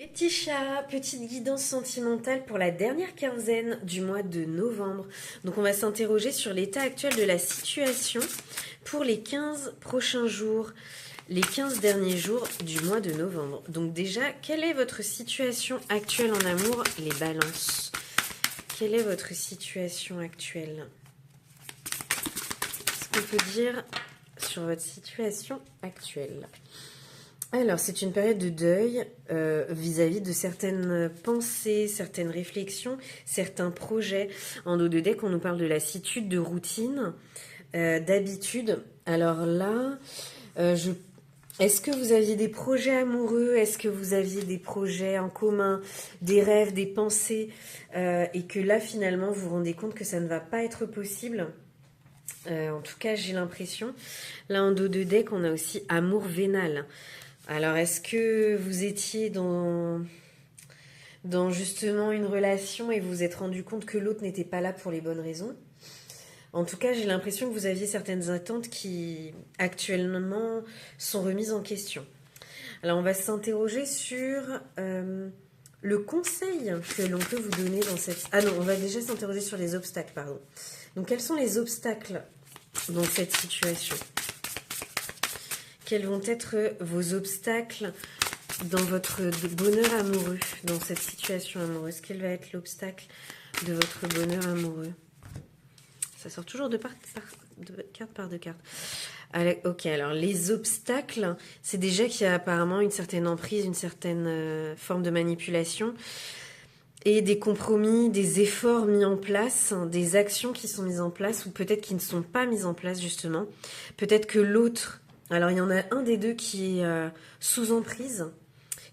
Les petits chats, petite guidance sentimentale pour la dernière quinzaine du mois de novembre. Donc on va s'interroger sur l'état actuel de la situation pour les 15 prochains jours, les 15 derniers jours du mois de novembre. Donc déjà, quelle est votre situation actuelle en amour, les balances? Quelle est votre situation actuelle? Qu'est-ce qu'on peut dire sur votre situation actuelle? Alors, c'est une période de deuil vis-à-vis de certaines pensées, certaines réflexions, certains projets. En dos de deck, on nous parle de lassitude, de routine, d'habitude. Alors là, est-ce que vous aviez des projets amoureux? Est-ce que vous aviez des projets en commun, des rêves, des pensées et que là, finalement, vous vous rendez compte que ça ne va pas être possible? En tout cas, j'ai l'impression. Là, en dos de deck, on a aussi amour vénal. Alors, est-ce que vous étiez dans justement une relation et vous vous êtes rendu compte que l'autre n'était pas là pour les bonnes raisons? En tout cas, j'ai l'impression que vous aviez certaines attentes qui, actuellement, sont remises en question. Alors, on va s'interroger sur le conseil que l'on peut vous donner dans cette... Ah non, on va déjà s'interroger sur les obstacles, pardon. Donc, quels sont les obstacles dans cette situation? Quels vont être vos obstacles dans votre bonheur amoureux, dans cette situation amoureuse? Quel va être l'obstacle de votre bonheur amoureux? Ça sort toujours de carte par de carte. Ok, alors les obstacles, c'est déjà qu'il y a apparemment une certaine emprise, une certaine forme de manipulation et des compromis, des efforts mis en place, des actions qui sont mises en place ou peut-être qui ne sont pas mises en place justement. Peut-être que l'autre... Alors, il y en a un des deux qui est sous emprise,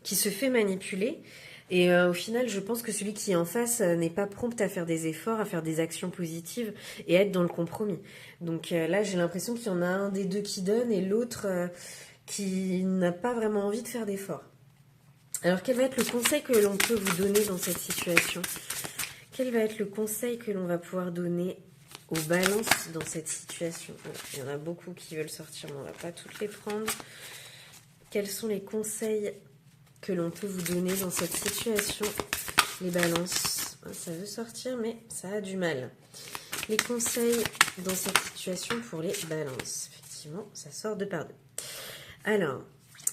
qui se fait manipuler. Et au final, je pense que celui qui est en face n'est pas prompt à faire des efforts, à faire des actions positives et à être dans le compromis. Donc là, j'ai l'impression qu'il y en a un des deux qui donne et l'autre qui n'a pas vraiment envie de faire d'efforts. Alors, quel va être le conseil que l'on peut vous donner dans cette situation? Quel va être le conseil que l'on va pouvoir donner aux balances dans cette situation? Il y en a beaucoup qui veulent sortir, mais on ne va pas toutes les prendre. Quels sont les conseils que l'on peut vous donner dans cette situation, les balances? Ça veut sortir, mais ça a du mal. Les conseils dans cette situation pour les balances. Effectivement, ça sort de par deux. Alors,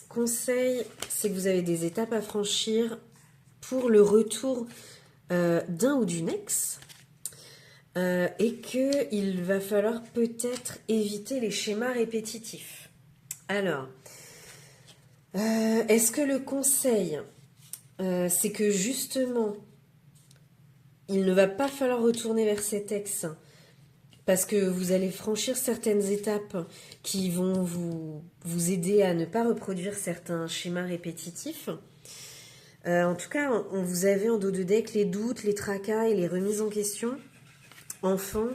conseil, c'est que vous avez des étapes à franchir pour le retour d'un ou d'une ex. Et qu'il va falloir peut-être éviter les schémas répétitifs. Alors, est-ce que le conseil, c'est que justement, il ne va pas falloir retourner vers cet ex parce que vous allez franchir certaines étapes qui vont vous aider à ne pas reproduire certains schémas répétitifs? En tout cas, on vous avait en dos de deck les doutes, les tracas et les remises en question. Enfant,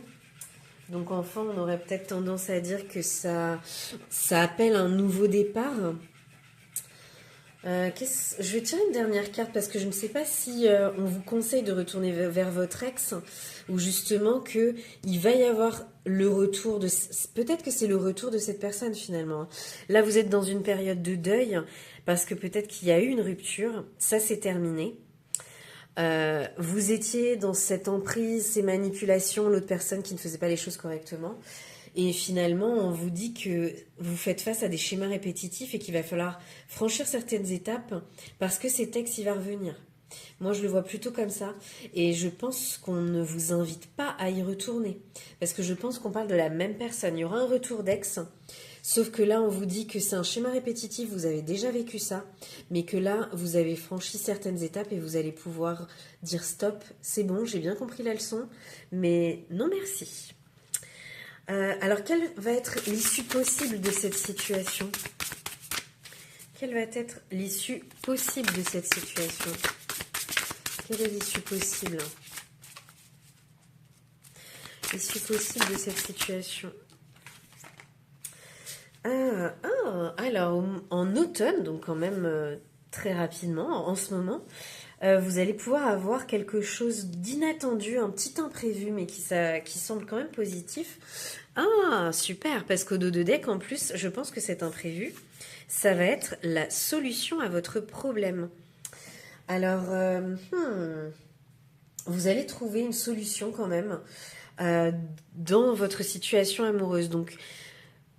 donc enfant, on aurait peut-être tendance à dire que ça appelle un nouveau départ. Je vais tirer une dernière carte parce que je ne sais pas si on vous conseille de retourner vers votre ex ou justement que il va y avoir le retour de... Peut-être que c'est le retour de cette personne finalement. Là, vous êtes dans une période de deuil parce que peut-être qu'il y a eu une rupture, ça c'est terminé. Vous étiez dans cette emprise, ces manipulations, l'autre personne qui ne faisait pas les choses correctement. Et finalement, on vous dit que vous faites face à des schémas répétitifs et qu'il va falloir franchir certaines étapes parce que cet ex, il va revenir. Moi, je le vois plutôt comme ça. Et je pense qu'on ne vous invite pas à y retourner. Parce que je pense qu'on parle de la même personne. Il y aura un retour d'ex. Sauf que là, on vous dit que c'est un schéma répétitif, vous avez déjà vécu ça, mais que là, vous avez franchi certaines étapes et vous allez pouvoir dire stop, c'est bon, j'ai bien compris la leçon, mais non merci. Alors, quelle va être l'issue possible de cette situation? Quelle va être l'issue possible de cette situation? Quelle est l'issue possible? L'issue possible de cette situation. Alors, en automne, donc quand même très rapidement, en ce moment, vous allez pouvoir avoir quelque chose d'inattendu, un petit imprévu, mais qui semble quand même positif. Ah, super, parce qu'au dos de deck, en plus, je pense que cet imprévu, ça va être la solution à votre problème. Alors, vous allez trouver une solution quand même euh, dans votre situation amoureuse. Donc,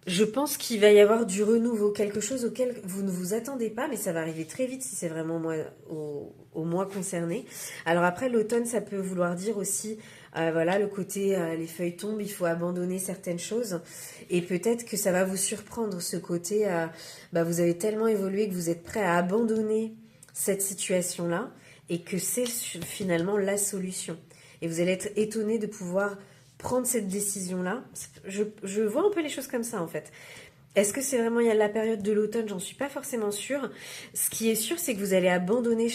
je pense qu'il va y avoir du renouveau, quelque chose auquel vous ne vous attendez pas, mais ça va arriver très vite si c'est vraiment moi, au mois concerné. Alors après, l'automne, ça peut vouloir dire aussi, voilà, le côté, les feuilles tombent, il faut abandonner certaines choses. Et peut-être que ça va vous surprendre, ce côté, bah, vous avez tellement évolué que vous êtes prêt à abandonner cette situation-là et que c'est finalement la solution. Et vous allez être étonné de pouvoir prendre cette décision-là. Je vois un peu les choses comme ça en fait. Est-ce que c'est vraiment il y a la période de l'automne? J'en suis pas forcément sûre. Ce qui est sûr, c'est que vous allez abandonner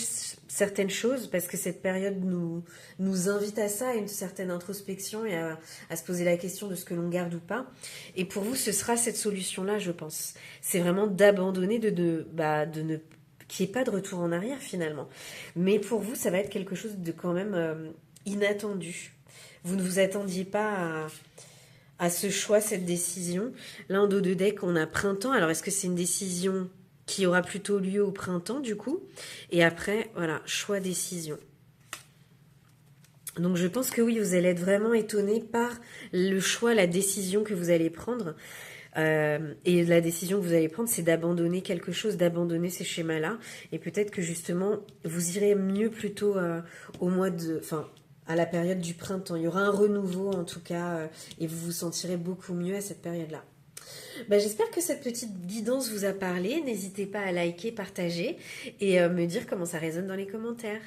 certaines choses parce que cette période nous invite à ça, à une certaine introspection et à se poser la question de ce que l'on garde ou pas. Et pour vous, ce sera cette solution-là, je pense. C'est vraiment d'abandonner, de ne qu'il n'y ait pas de retour en arrière finalement. Mais pour vous, ça va être quelque chose de quand même inattendu. Vous ne vous attendiez pas à ce choix, cette décision. Là, en dos de deck, on a printemps. Alors, est-ce que c'est une décision qui aura plutôt lieu au printemps, du coup? Et après, voilà, choix, décision. Donc, je pense que oui, vous allez être vraiment étonné par le choix, la décision que vous allez prendre. Et la décision que vous allez prendre, c'est d'abandonner quelque chose, d'abandonner ces schémas-là. Et peut-être que justement, vous irez mieux plutôt au mois de... Enfin, à la période du printemps. Il y aura un renouveau en tout cas et vous vous sentirez beaucoup mieux à cette période-là. Bah, j'espère que cette petite guidance vous a parlé. N'hésitez pas à liker, partager et me dire comment ça résonne dans les commentaires.